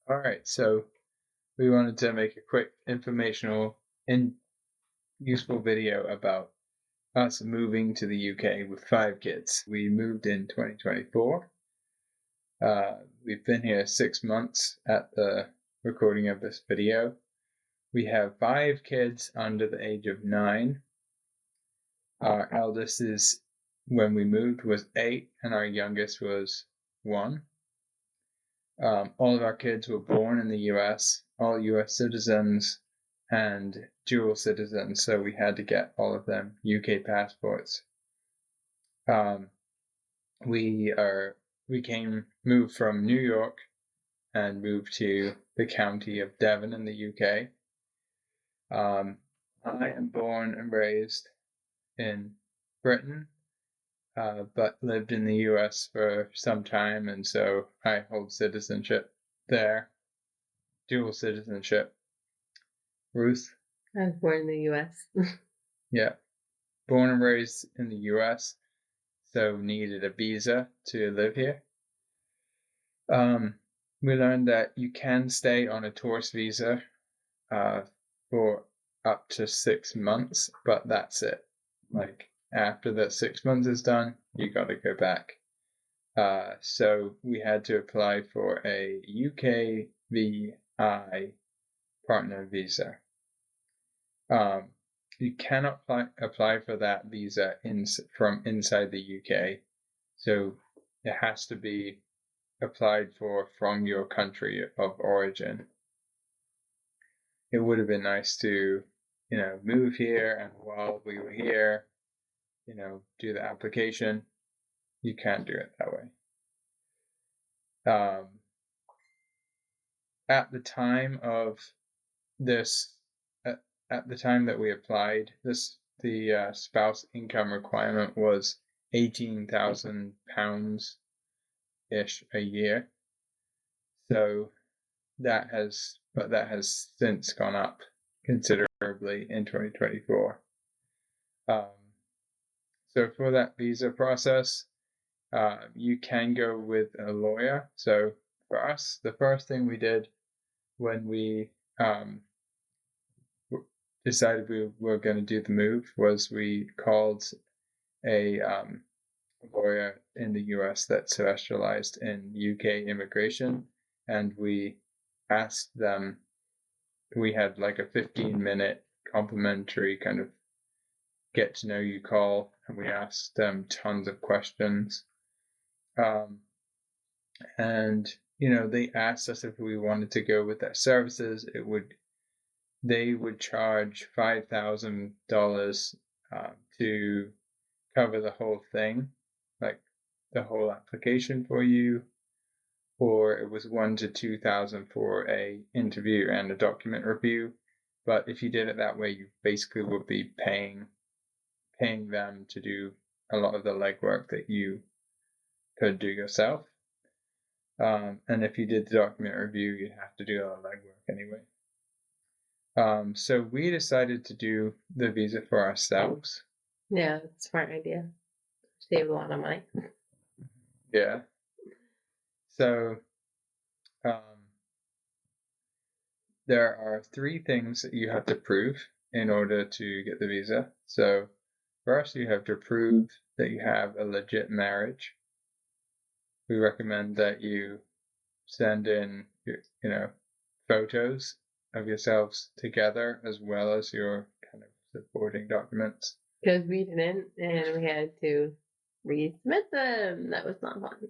All right, so we wanted to make a quick informational and useful video about us moving to the UK with 5 kids. We moved in 2024. We've been here 6 months at the recording of this video. We have 5 kids under the age of 9. Our eldest when we moved, was 8, and our youngest was 1. All of our kids were born in the US, all US citizens and dual citizens, so we had to get all of them UK passports. We moved from New York and moved to the county of Devon in the UK. I am born and raised in Britain, but lived in the US for some time, and so I hold citizenship there, dual citizenship. Ruth? I was born in the US. Yeah. Born and raised in the US, so needed a visa to live here. We learned that you can stay on a tourist visa for up to 6 months, but that's it. Like, after that 6 months is done, you got to go back. So we had to apply for a UKVI partner visa. You cannot apply for that visa from inside the UK, so it has to be applied for from your country of origin. It would have been nice to, move here, and while we were here, do the application. You can't do it that way. At the time of this, at the time that we applied, the spouse income requirement was £18,000-ish a year. So that has since gone up considerably in 2024. So for that visa process, you can go with a lawyer. So for us, the first thing we did when we decided we were going to do the move was we called a lawyer in the US that specialized in UK immigration, and we asked them. We had like a 15-minute complimentary kind of get to know you call, and we asked them tons of questions. And they asked us if we wanted to go with their services. They would charge $5,000 to cover the whole thing, like the whole application for you, or it was $1,000 to $2,000 for a interview and a document review. But if you did it that way, you basically would be paying them to do a lot of the legwork that you could do yourself. And if you did the document review, you'd have to do a lot of legwork anyway. So we decided to do the visa for ourselves. Yeah, that's a smart idea. Save a lot of money. Yeah. So there are 3 things that you have to prove in order to get the visa. So first, you have to prove that you have a legit marriage. We recommend that you send in photos of yourselves together, as well as your kind of supporting documents. Because we didn't, and we had to resubmit them. That was not fun.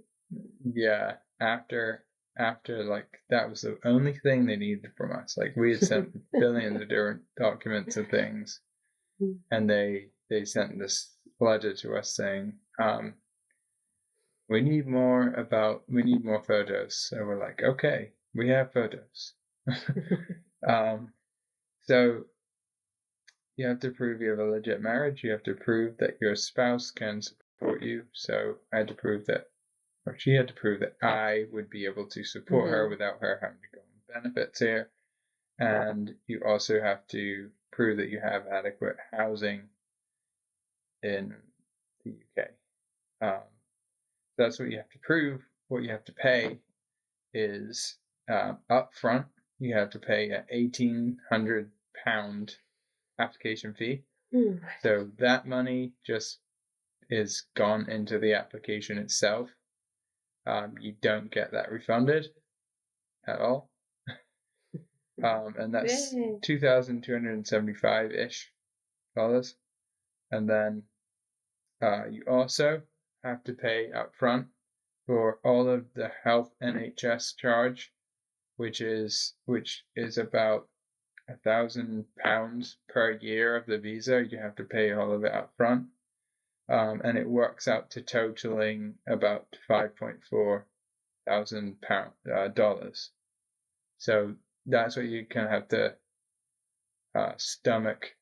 Yeah, after like that was the only thing they needed from us. Like, we had sent billions of different documents and things, and they sent this letter to us saying, we need more photos. So we're like, okay, we have photos. So you have to prove you have a legit marriage. You have to prove that your spouse can support you. So I had to prove that, or she had to prove that I would be able to support her without her having to go on benefits here. And you also have to prove that you have adequate housing in the UK. That's what you have to prove. What you have to pay is up front, you have to pay an £1,800 application fee. So that money just is gone into the application itself. You don't get that refunded at all. And that's $2,275-ish. And then you also have to pay up front for all of the health NHS charge, which is about £1,000 per year of the visa. You have to pay all of it up front. And it works out to totaling about $5,400. So that's what you kind of have to stomach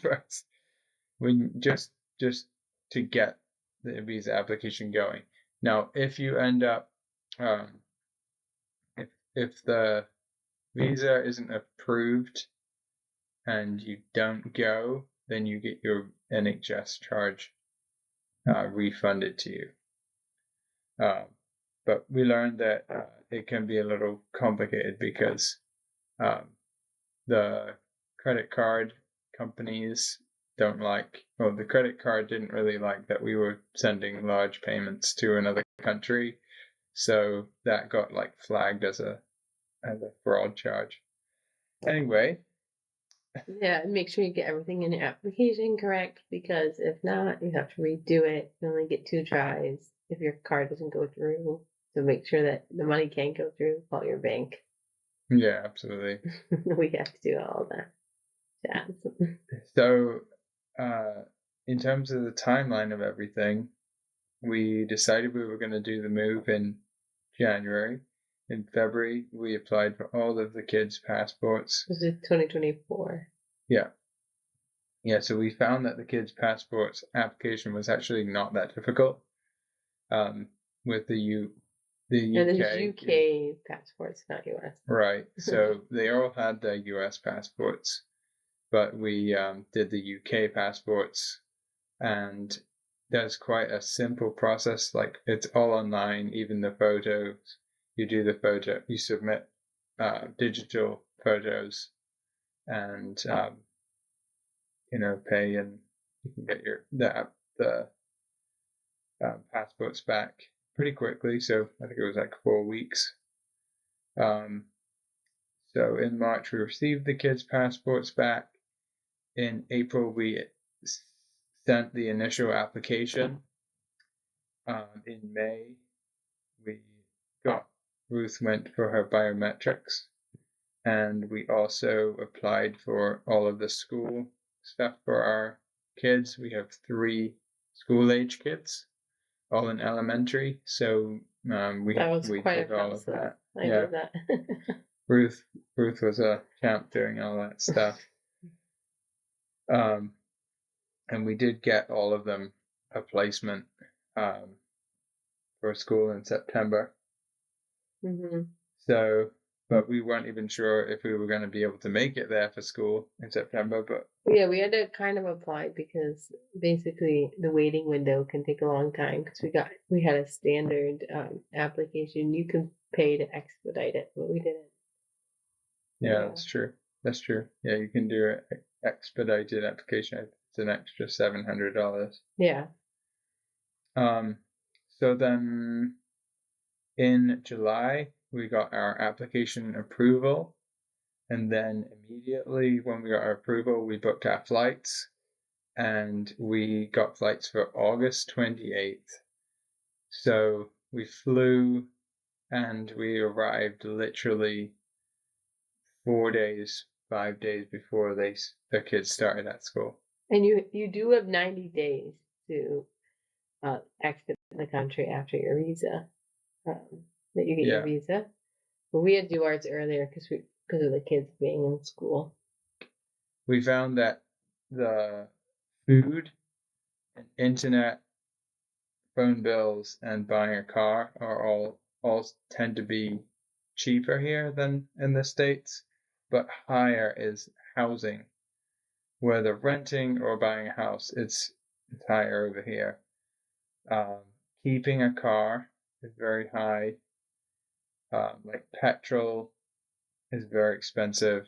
first, when just to get the visa application going. Now, if you end up, if the visa isn't approved and you don't go, then you get your NHS charge refunded to you. But we learned that it can be a little complicated because the credit card companies don't like, well, the credit card didn't really like that we were sending large payments to another country. So that got like flagged as a fraud charge. Anyway. Yeah, make sure you get everything in your application correct, because if not, you have to redo it. You only get 2 tries if your card doesn't go through. So make sure that the money can't go through. Call your bank. Yeah, absolutely. We have to do all that. So, in terms of the timeline of everything, we decided we were going to do the move in January. In February, we applied for all of the kids' passports. This is 2024. Yeah. Yeah, so we found that the kids' passports application was actually not that difficult. With the And UK. there's UK passports, not US. Right. So they all had their US passports, but we did the UK passports, and there's quite a simple process. Like, it's all online, even the photos. You do the photo, you submit digital photos, and pay, and you can get the passports back pretty quickly. So I think it was like 4 weeks. So in March we received the kids' passports back. In April we sent the initial application. In May Ruth went for her biometrics, and we also applied for all of the school stuff for our kids. We have 3 school-age kids, all in elementary, so we did all of that. I did that. Ruth was a champ doing all that stuff. And we did get all of them a placement for school in September. Mm-hmm. So, but we weren't even sure if we were going to be able to make it there for school in September. But yeah, we had to kind of apply because basically the waiting window can take a long time, because we had a standard application. You can pay to expedite it, but we didn't. Yeah, that's true. That's true. Yeah, you can do an expedited application. It's an extra $700. Yeah. So then in July, we got our application approval. And then immediately when we got our approval, we booked our flights. And we got flights for August 28th. So we flew and we arrived literally 5 days before the kids started at school. And you do have 90 days to exit the country after your visa, that you get your visa. But we had to do ours earlier because of the kids being in school. We found that the food and internet, phone bills, and buying a car are all tend to be cheaper here than in the States, but higher is housing. Whether renting or buying a house, it's higher over here. Keeping a car is very high. Like petrol is very expensive,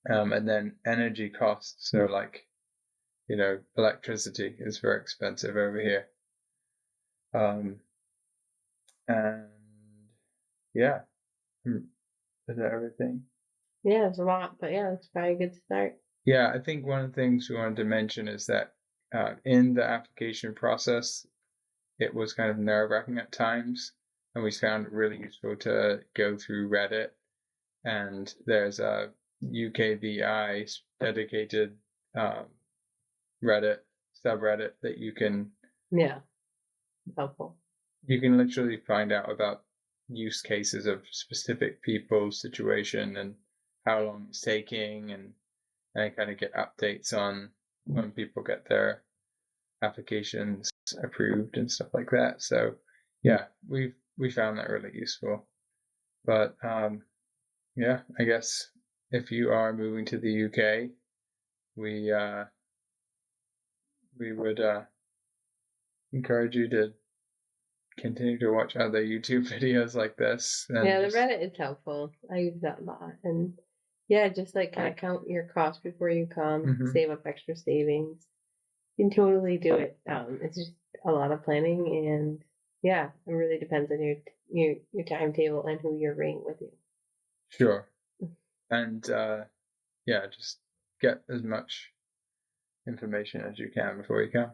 and then energy costs. So like, electricity is very expensive over here. And yeah, is that everything? Yeah, it's a lot, but yeah, it's probably a good start. Yeah, I think one of the things we wanted to mention is that in the application process, it was kind of nerve-wracking at times, and we found it really useful to go through Reddit, and there's a UKVI dedicated Reddit subreddit that Yeah, helpful. you can literally find out about use cases of specific people's situation and how long it's taking, and kind of get updates on when people get their applications approved and stuff like that. So yeah, we found that really useful. But yeah, I guess if you are moving to the UK, we would encourage you to continue to watch other YouTube videos like this. And yeah, the Reddit is helpful. I use that a lot. And yeah, just like kind of count your costs before you come, save up extra savings. You can totally do it. It's just a lot of planning, and yeah, it really depends on your timetable and who you're bringing with you. Sure. And yeah, just get as much information as you can before you come.